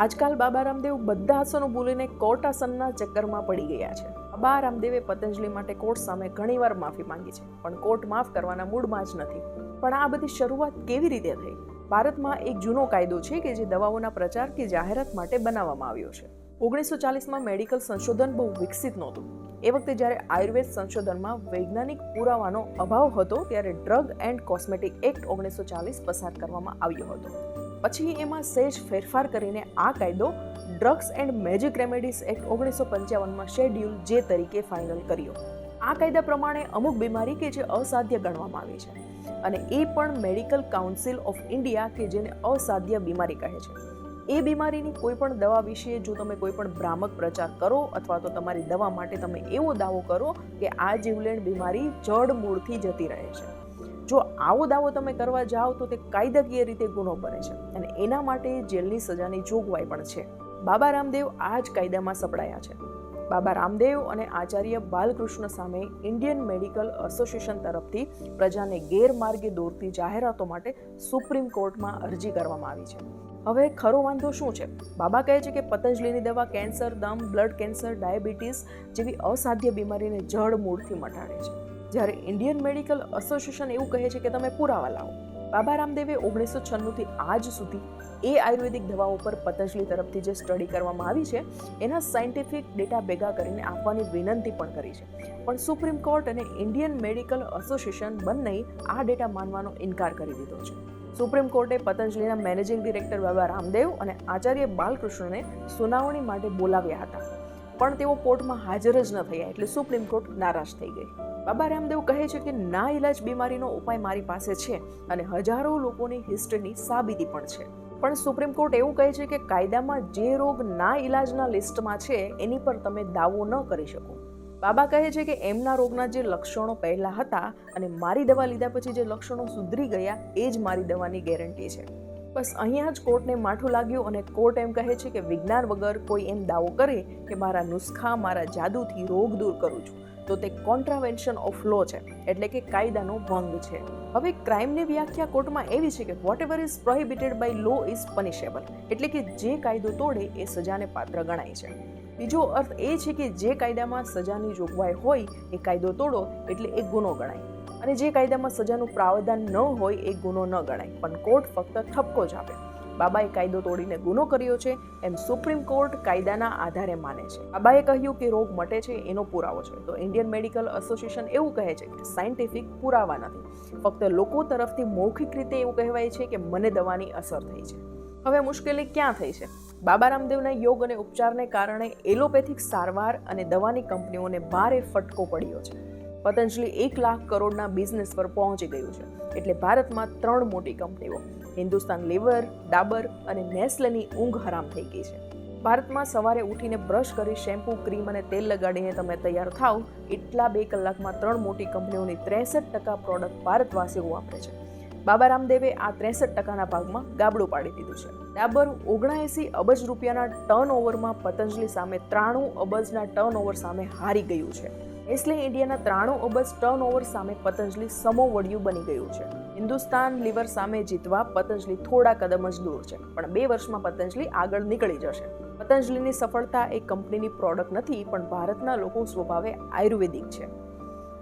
આજકાલ બાબા રામદેવ બધા આસનો ભૂલીને કોર્ટ આસનના ચક્કરમાં પડી ગયા છે. બાબા રામદેવે પતંજલિ માટે કોર્ટ સામે ઘણીવાર માફી માંગી છે, પણ કોર્ટ માફ કરવાના મૂડમાં જ નથી. પણ આ બધી શરૂઆત કેવી રીતે થઈ? ભારતમાં એક જૂનો કાયદો છે કે જે દવાઓના પ્રચાર કે જાહેરાત માટે બનાવવામાં આવ્યો છે. 1940માં મેડિકલ સંશોધન બહુ વિકસિત નહોતું. એ વખતે જ્યારે આયુર્વેદ સંશોધનમાં વૈજ્ઞાનિક પુરાવાનો અભાવ હતો ત્યારે ડ્રગ એન્ડ કોસ્મેટિક એક્ટ 1940 પસાર કરવામાં આવ્યો હતો. પછી એમાં સહેજ ફેરફાર કરીને આ કાયદો drugs and magic remedies act 1955માં શેડ્યુલ જે તરીકે ફાઇનલ કર્યો. આ કાયદા પ્રમાણે અમુક બીમારી કે જે અસાધ્ય ગણવામાં આવી છે અને એ પણ મેડિકલ કાઉન્સિલ ઓફ ઇન્ડિયા કે જેને અસાધ્ય બીમારી કહે છે. એ બીમારીની કોઈ પણ દવા વિશે જો તમે કોઈ પણ ભ્રામક પ્રચાર કરો અથવા તો તમારી દવા માટે તમે એવો દાવો કરો કે આ જીવલેણ બીમારી જડ મૂળથી જતી રહે છે, જો આવો દાવો તમે કરવા જાઓ તો તે કાયદાકીય રીતે ગુનો બને છે અને એના માટે જેલની સજાની જોગવાઈ પણ છે. બાબા રામદેવ આ જ કાયદામાં સપડાયા છે. બાબા રામદેવ અને આચાર્ય બાલકૃષ્ણ સામે ઇન્ડિયન મેડિકલ એસોસિએશન તરફથી પ્રજાને ગેરમાર્ગે દોરતી જાહેરાતો માટે સુપ્રીમ કોર્ટમાં અરજી કરવામાં આવી છે. હવે ખરો વાંધો શું છે? બાબા કહે છે કે પતંજલિની દવા કેન્સર, દમ, બ્લડ કેન્સર, ડાયાબિટીસ જેવી અસાધ્ય બીમારીને જડ મૂળથી મટાડે છે, જ્યારે ઇન્ડિયન મેડિકલ એસોસિએશન એવું કહે છે કે તમે પુરાવા લાવો. બાબા રામદેવે 1996થી આજ સુધી એ આયુર્વેદિક દવાઓ પર પતંજલિ તરફથી જે સ્ટડી કરવામાં આવી છે એના સાયન્ટિફિક ડેટા ભેગા કરીને આપવાની વિનંતી પણ કરી છે, પણ સુપ્રીમ કોર્ટ અને ઇન્ડિયન મેડિકલ એસોસિએશન બંને આ ડેટા માનવાનો ઇનકાર કરી દીધો છે. સુપ્રીમ કોર્ટે પતંજલિના મેનેજિંગ ડિરેક્ટર બાબા રામદેવ અને આચાર્ય બાલકૃષ્ણને સુનાવણી માટે બોલાવ્યા હતા, પણ તેઓ કોર્ટમાં હાજર જ ન થયા એટલે સુપ્રીમ કોર્ટ નારાજ થઈ ગઈ. બાબા રામદેવ કહે છે કે ના ઇલાજ બીમારીનો ઉપાય મારી પાસે છે અને હજારો લોકોની હિસ્ટ્રીની સાબિતી પણ છે, પણ સુપ્રીમ કોર્ટ એવું કહે છે કે કાયદામાં જે રોગ ના ઇલાજના લિસ્ટમાં છે એની પર તમે દાવો ન કરી શકો. બાબા કહે છે કે એમના રોગના જે લક્ષણો પહેલા હતા અને મારી દવા લીધા પછી જે લક્ષણો સુધરી ગયા એ જ મારી દવાની ગેરંટી છે. બસ અહીંયા જ કોર્ટને માઠું લાગ્યું અને કોર્ટ એમ કહે છે કે વિજ્ઞાન વગર કોઈ એમ દાવો કરે કે મારા નુસ્ખા, મારા જાદુથી રોગ દૂર કરું છું તો તે કોન્ટ્રાવેન્શન ઓફ લો છે, એટલે કે કાયદાનો ભંગ છે. હવે ક્રાઇમની વ્યાખ્યા કોર્ટમાં એવી છે કે whatever is prohibited by law is punishable, એટલે કે જે કાયદો તોડે એ સજાને પાત્ર ગણાય છે. બીજો અર્થ એ છે કે જે કાયદામાં સજાની જોગવાઈ હોય એ કાયદો તોડો એટલે એ ગુનો ગણાય અને જે કાયદામાં સજાનું પ્રાવધાન ન હોય એ ગુનો ન ગણાય, પણ કોર્ટ ફક્ત ઠપકો જ આપે. બાબાએ કાયદો તોડીને ગુનો કર્યો છે એમ સુપ્રીમ કોર્ટ કાયદાના આધારે માને છે. બાબાએ કહ્યું કે રોગ મટે છે એનો પુરાવો છે, તો ઇન્ડિયન મેડિકલ એસોસિએશન એવું કહે છે કે સાયન્ટિફિક પુરાવા નથી, ફક્ત લોકો તરફથી મૌખિક રીતે એવું કહેવાય છે કે મને દવાની અસર થઈ છે. હવે મુશ્કેલી ક્યાં થઈ છે? બાબા રામદેવના યોગ અને ઉપચારને કારણે એલોપેથિક સારવાર અને દવાની કંપનીઓને ભારે ફટકો પડ્યો છે. પતંજલિ 1 લાખ કરોડના બિઝનેસ પર પહોંચી ગયું છે, એટલે ભારતમાં 3 મોટી કંપનીઓ હિન્દુસ્તાન લીવર, ડાબર અને નેસ્લેની ઊંઘ હરામ થઈ ગઈ છે. ભારતમાં સવારે ઉઠીને બ્રશ કરી શેમ્પૂ, ક્રીમ અને તેલ લગાડીને તમે તૈયાર થાવ એટલા 2 કલાકમાં 3 મોટી કંપનીઓની 63% પ્રોડક્ટ ભારતવાસીઓ વાપરે છે. બાબા રામદેવે આ 63%ના ભાગમાં ગાબડું પાડી દીધું છે. ડાબર 79 અબજ રૂપિયાના ટર્નઓવરમાં પતંજલિ સામે 93 અબજના ટર્નઓવર સામે હારી ગયું છે. નેસ્લે ઇન્ડિયાના 93 અબજ ટર્નઓવર સામે પતંજલિ સમોવડિયું બની ગયું છે. હિન્દુસ્તાન લીવર સામે જીતવા પતંજલિ થોડા કદમ જ દૂર છે, પણ 2 વર્ષમાં પતંજલિ આગળ નીકળી જશે. પતંજલિની સફળતા એ કંપનીની પ્રોડક્ટ નથી, પણ ભારતના લોકો સ્વભાવે આયુર્વેદિક છે.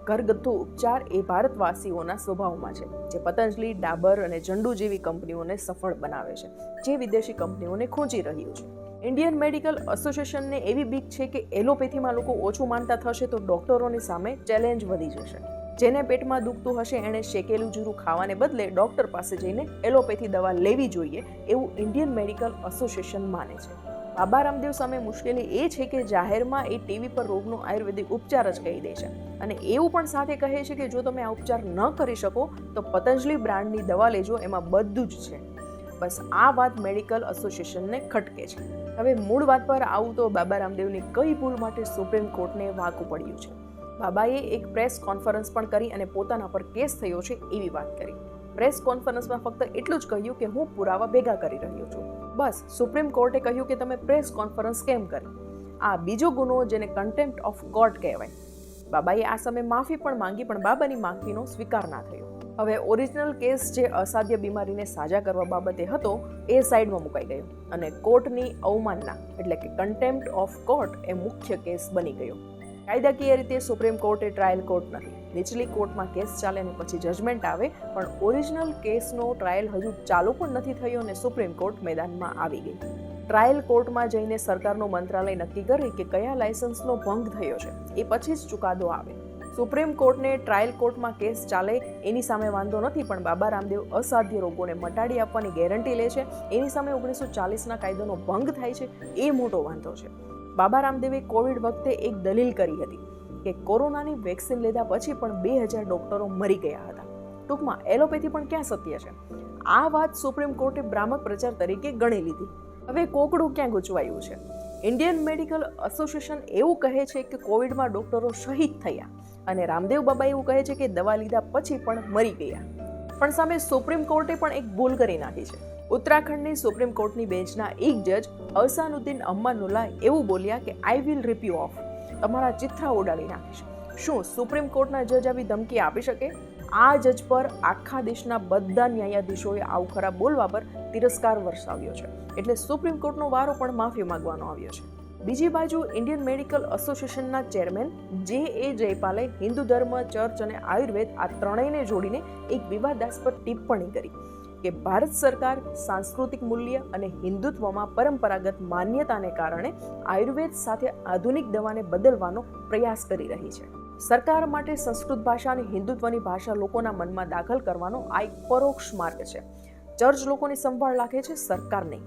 ઘરગથ્થુ ઉપચાર એ ભારતવાસીઓના સ્વભાવમાં છે, જે પતંજલિ, ડાબર અને જંડુ જેવી કંપનીઓને સફળ બનાવે છે, જે વિદેશી કંપનીઓને ખૂંચી રહ્યું છે. ઇન્ડિયન મેડિકલ એસોસિએશનને એવી બીક છે કે એલોપેથીમાં લોકો ઓછું માનતા થશે તો ડોક્ટરોની સામે ચેલેન્જ વધી જશે. જેને પેટમાં દુખતું હશે એણે શેકેલું જીરું ખાવાને બદલે ડોક્ટર પાસે જઈને એલોપેથી દવા લેવી જોઈએ એવું ઇન્ડિયન મેડિકલ એસોસિએશન માને છે. બાબા રામદેવ સામે મુશ્કેલી એ છે કે જાહેરમાં એ ટીવી પર રોગનો આયુર્વેદિક ઉપચાર જ કહી દે છે અને એવું પણ સાથે કહે છે કે જો તમે આ ઉપચાર ન કરી શકો તો પતંજલિ બ્રાન્ડની દવા લેજો, એમાં બધું જ છે. બસ આ વાત મેડિકલ એસોસિએશનને ખટકે છે. હવે મૂળ વાત પર આવું તો બાબા રામદેવની કઈ ભૂલ માટે સુપ્રીમ કોર્ટને વાંકું પડ્યું છે? બાબાએ એક પ્રેસ કોન્ફરન્સ પણ કરી અને પોતાના પર કેસ થયો છે એવી વાત કરી. પ્રેસ કોન્ફરન્સમાં ફક્ત એટલું જ કહ્યું કે હું પુરાવા ભેગા કરી રહ્યો છું. બસ સુપ્રીમ કોર્ટે કહ્યું કે તમે પ્રેસ કોન્ફરન્સ કેમ કરી? આ બીજો ગુનો જેને કન્ટેમ્પ્ટ ઓફ કોર્ટ કહેવાય. બાબાએ આ સમયે માફી પણ માંગી, પણ બાબાની માફીનો સ્વીકાર ના થયો. હવે ઓરિજિનલ કેસ જે અસાધ્ય બીમારીને સાજા કરવા બાબતે હતો એ સાઈડમાં મુકાઈ ગયો અને કોર્ટની અવમાનના એટલે કે કન્ટેમ્પ્ટ ઓફ કોર્ટ એ મુખ્ય કેસ બની ગયો. કાયદાકીય રીતે સુપ્રીમ કોર્ટ એ ટ્રાયલ કોર્ટ નથી. નીચલી કોર્ટમાં કેસ ચાલે અને પછી જજમેન્ટ આવે, પણ ઓરિજિનલ કેસનો ટ્રાયલ હજુ ચાલુ પણ નથી થયો અને સુપ્રીમ કોર્ટ મેદાનમાં આવી ગઈ. ટ્રાયલ કોર્ટમાં જઈને સરકારનું મંત્રાલય નક્કી કરે કે કયા લાયસન્સનો ભંગ થયો છે, એ પછી જ ચુકાદો આવે. સુપ્રીમ કોર્ટને ટ્રાયલ કોર્ટમાં કેસ ચાલે એની સામે વાંધો નથી, પણ બાબા રામદેવ અસાધ્ય રોગોને મટાડી આપવાની ગેરંટી લે છે એની સામે 1940ના કાયદાનો ભંગ થાય છે, એ મોટો વાંધો છે. બાબા રામદેવે કોવિડ વખતે એક દલીલ કરી હતી કે કોરોનાની વેક્સિન લીધા પછી પણ 2000 ડોક્ટરો મરી ગયા હતા. ટૂંકમાં એલોપેથી પણ ક્યાં સત્ય છે? આ વાત સુપ્રીમ કોર્ટે ભ્રામક પ્રચાર તરીકે ગણી લીધી. હવે કોકડું ક્યાં ગૂંચવાયું છે? ઇન્ડિયન મેડિકલ એસોસિએશન એવું કહે છે કે કોવિડમાં ડોક્ટરો શહીદ થયા અને રામદેવ બાબા એવું કહે છે કે દવા લીધા પછી પણ મરી ગયા. પણ સામે સુપ્રીમ કોર્ટે પણ એક ભૂલ કરી નાખી છે. ઉત્તરાખંડની સુપ્રીમ કોર્ટની બેન્ચના એક જજ અહસાનુદ્દીન અમાનુલ્લાહ એવું બોલ્યા કે I will rip you of, તમારા ચિત્રા ઉડાડી નાખીશ. શું સુપ્રીમ કોર્ટના જજ આવી ધમકી આપી શકે? આ જજ પર આખા દેશના બધા ન્યાયાધીશોએ આવું ખરાબ બોલવા પર તિરસ્કાર વરસાવ્યો છે, એટલે સુપ્રીમ કોર્ટનો વારો પણ માફી માંગવાનો આવ્યો છે. બીજી બાજુ ઇન્ડિયન મેડિકલ એસોસિએશનના ચેરમેન જે.એ. જયપાલે હિન્દુ ધર્મ, ચર્ચ અને આયુર્વેદ આ ત્રણેયને જોડીને એક વિવાદાસ્પદ ટિપ્પણી કરી કે ભારત સરકાર સાંસ્કૃતિક મૂલ્ય અને હિન્દુત્વમાં પરંપરાગત માન્યતાને કારણે આયુર્વેદ સાથે આધુનિક દવાને બદલવાનો પ્રયાસ કરી રહી છે. સરકાર માટે સંસ્કૃત ભાષા અને હિન્દુત્વની ભાષા લોકોના મનમાં દાખલ કરવાનો આ એક પરોક્ષ માર્ગ છે. ચર્ચ લોકોની સંભાળ રાખે છે, સરકાર નહીં.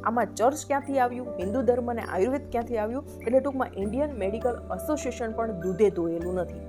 આમાં ચર્ચ ક્યાંથી આવ્યું, હિન્દુ ધર્મ અને આયુર્વેદ ક્યાંથી આવ્યું, એટલે ટૂંકમાં ઇન્ડિયન મેડિકલ એસોસિએશન પણ દૂધે ધોયેલું નથી.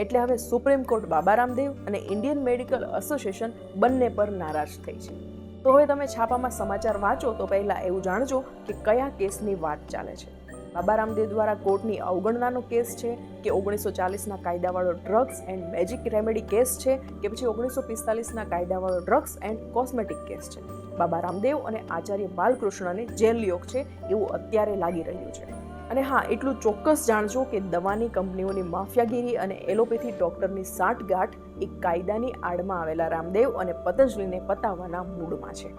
એટલે હવે સુપ્રીમ કોર્ટ બાબા રામદેવ અને ઇન્ડિયન મેડિકલ એસોસિએશન બંને પર નારાજ થઈ છે. તો હવે તમે છાપામાં સમાચાર વાંચો તો પહેલાં એવું જાણજો કે કયા કેસની વાત ચાલે છે. બાબા રામદેવ દ્વારા કોર્ટની અવગણનાનો કેસ છે કે 1940ના કાયદાવાળો drugs and magic remedy case છે કે પછી 1945ના કાયદાવાળો ડ્રગ્સ એન્ડ કોસ્મેટિક કેસ છે. બાબા રામદેવ અને આચાર્ય બાલકૃષ્ણને જેલ યોગ છે એવું અત્યારે લાગી રહ્યું છે. અને હા, એટલું ચોક્કસ જાણજો કે દવાની કંપનીઓની માફિયાગીરી અને એલોપેથી ડોક્ટરની સાંઠગાંઠ એક કાયદાની આડમાં આવેલા રામદેવ અને પતંજલિને પતાવવાના મૂડમાં છે.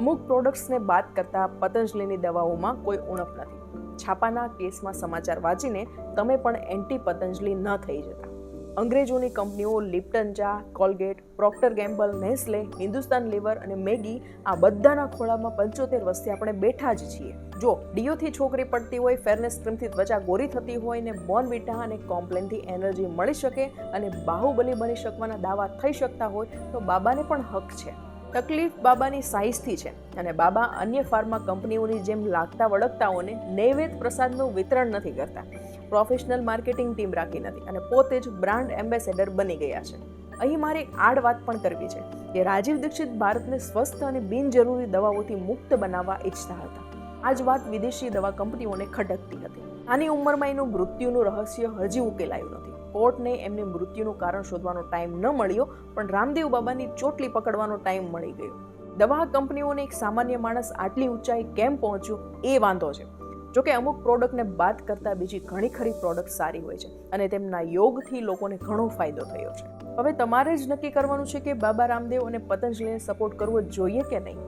અમુક પ્રોડક્ટ્સને બાદ કરતા પતંજલિની દવાઓમાં કોઈ ઉણપ નથી. છાપાના કેસમાં સમાચાર વાંચીને તમે પણ એન્ટી પતંજલિ ન થઈ જતા. અંગ્રેજોની કંપનીઓ લિપ્ટન ચા, Colgate, Procter Gamble, Nestle, Hindustan Lever અને મેગી આ બધાના ખોળામાં 75 વર્ષથી આપણે બેઠા જ છીએ. જો ડીઓથી છોકરી પડતી હોય, ફેરનેસ ક્રીમથી ત્વચા ગોરી થતી હોય ને બોર્નવિટા અને કોમ્પ્લેનથી એનર્જી મળી શકે અને બાહુબલી બની શકવાના દાવા થઈ શકતા હોય તો બાબાને પણ હક છે. તકલીફ બાબાની સાઇઝથી છે અને બાબા અન્ય ફાર્મા કંપનીઓની જેમ લાગતા વળગતાઓને નૈવેદ્ય પ્રસાદનું વિતરણ નથી કરતા. પ્રોફેશનલ માર્કેટિંગ ટીમ રાખી નથી અને પોતે જ બ્રાન્ડ એમ્બેસેડર બની ગયા છે. અહીં મારે આડ વાત પણ કરવી છે કે રાજીવ દીક્ષિત ભારતને સ્વસ્થ અને બિનજરૂરી દવાઓથી મુક્ત બનાવવા ઈચ્છતા હતા. આ જ વાત વિદેશી દવા કંપનીઓને ખટકતી હતી. આની ઉંમરમાં એનું મૃત્યુનું રહસ્ય હજી ઉકેલાયું નથી. કોર્ટને એમને મૃત્યુનું કારણ શોધવાનો ટાઈમ ન મળ્યો, પણ રામદેવ બાબાની ચોટલી પકડવાનો ટાઈમ મળી ગયો. દવા કંપનીઓને એક સામાન્ય માણસ આટલી ઊંચાઈ કેમ પહોંચ્યો એ વાંધો છે. જોકે અમુક પ્રોડક્ટને બાદ કરતાં બીજી ઘણી ખરી પ્રોડક્ટ સારી હોય છે અને તેમના યોગથી લોકોને ઘણો ફાયદો થયો છે. હવે તમારે જ નક્કી કરવાનું છે કે બાબા રામદેવ અને પતંજલિને સપોર્ટ કરવો જોઈએ કે નહીં.